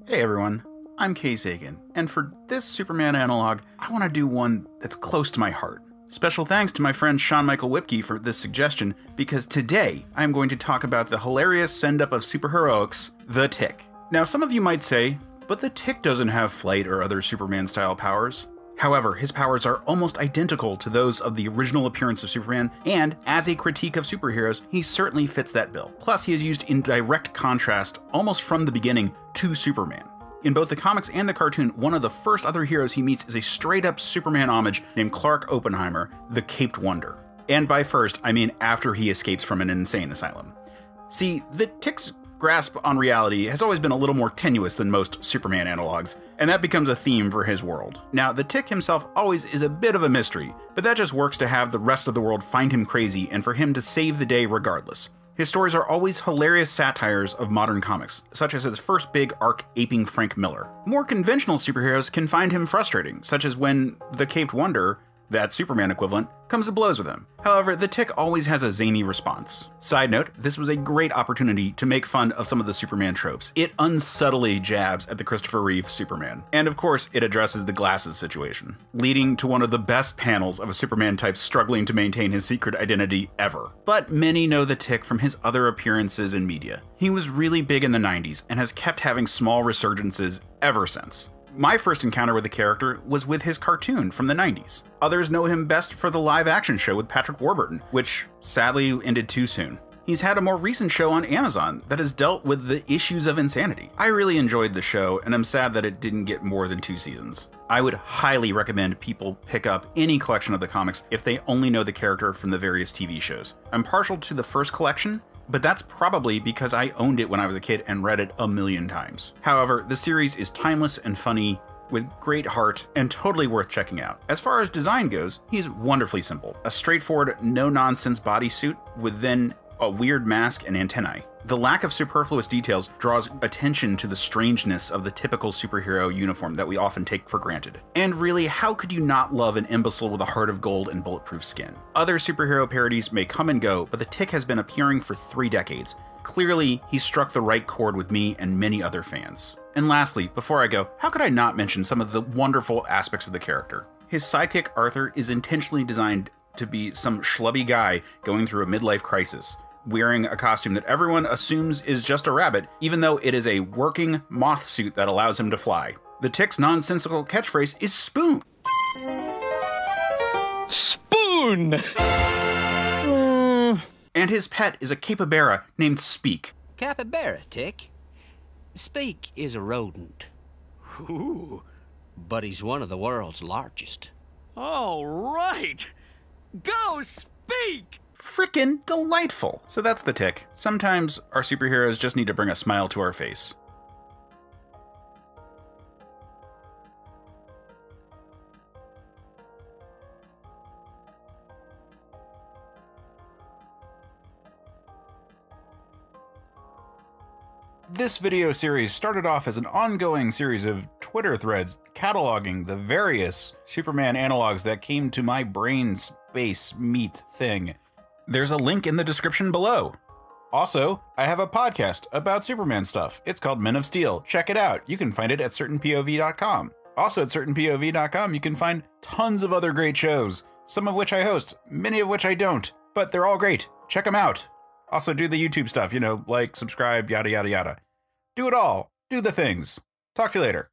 Hey everyone, I'm Kay Sagan, and for this Superman analog, I want to do one that's close to my heart. Special thanks to my friend Sean Michael Whipke for this suggestion, because today I'm going to talk about the hilarious send-up of superheroics, the Tick. Now some of you might say, but the Tick doesn't have flight or other Superman-style powers. However, his powers are almost identical to those of the original appearance of Superman, and as a critique of superheroes, he certainly fits that bill. Plus, he is used in direct contrast, almost from the beginning, to Superman. In both the comics and the cartoon, one of the first other heroes he meets is a straight-up Superman homage named Clark Oppenheimer, the Caped Wonder. And by first, I mean after he escapes from an insane asylum. See, the Tick's grasp on reality has always been a little more tenuous than most Superman analogs, and that becomes a theme for his world. Now, the Tick himself always is a bit of a mystery, but that just works to have the rest of the world find him crazy and for him to save the day regardless. His stories are always hilarious satires of modern comics, such as his first big arc aping Frank Miller. More conventional superheroes can find him frustrating, such as when the Caped Wonder, that Superman equivalent, comes to blows with him. However, the Tick always has a zany response. Side note, this was a great opportunity to make fun of some of the Superman tropes. It unsubtly jabs at the Christopher Reeve Superman. And of course, it addresses the glasses situation, leading to one of the best panels of a Superman type struggling to maintain his secret identity ever. But many know the Tick from his other appearances in media. He was really big in the 90s and has kept having small resurgences ever since. My first encounter with the character was with his cartoon from the 90s. Others know him best for the live-action show with Patrick Warburton, which sadly ended too soon. He's had a more recent show on Amazon that has dealt with the issues of insanity. I really enjoyed the show, and I'm sad that it didn't get more than 2 seasons. I would highly recommend people pick up any collection of the comics if they only know the character from the various TV shows. I'm partial to the first collection, but that's probably because I owned it when I was a kid and read it a million times. However, the series is timeless and funny, with great heart, and totally worth checking out. As far as design goes, he's wonderfully simple. A straightforward, no-nonsense bodysuit with then a weird mask and antennae. The lack of superfluous details draws attention to the strangeness of the typical superhero uniform that we often take for granted. And really, how could you not love an imbecile with a heart of gold and bulletproof skin? Other superhero parodies may come and go, but the Tick has been appearing for 3 decades. Clearly, he struck the right chord with me and many other fans. And lastly, before I go, how could I not mention some of the wonderful aspects of the character? His sidekick Arthur is intentionally designed to be some schlubby guy going through a midlife crisis, wearing a costume that everyone assumes is just a rabbit, even though it is a working moth suit that allows him to fly. The Tick's nonsensical catchphrase is spoon. Spoon! And his pet is a capybara named Speak. Capybara, Tick. Speak is a rodent. Ooh. But he's one of the world's largest. All right! Go Speak! Frickin' delightful! So that's the Tick. Sometimes our superheroes just need to bring a smile to our face. This video series started off as an ongoing series of Twitter threads cataloging the various Superman analogs that came to my brain space meat thing. There's a link in the description below. Also, I have a podcast about Superman stuff. It's called Men of Steel. Check it out. You can find it at certainpov.com. Also at certainpov.com, you can find tons of other great shows, some of which I host, many of which I don't, but they're all great. Check them out. Also do the YouTube stuff, you know, like, subscribe, yada, yada, yada. Do it all. Do the things. Talk to you later.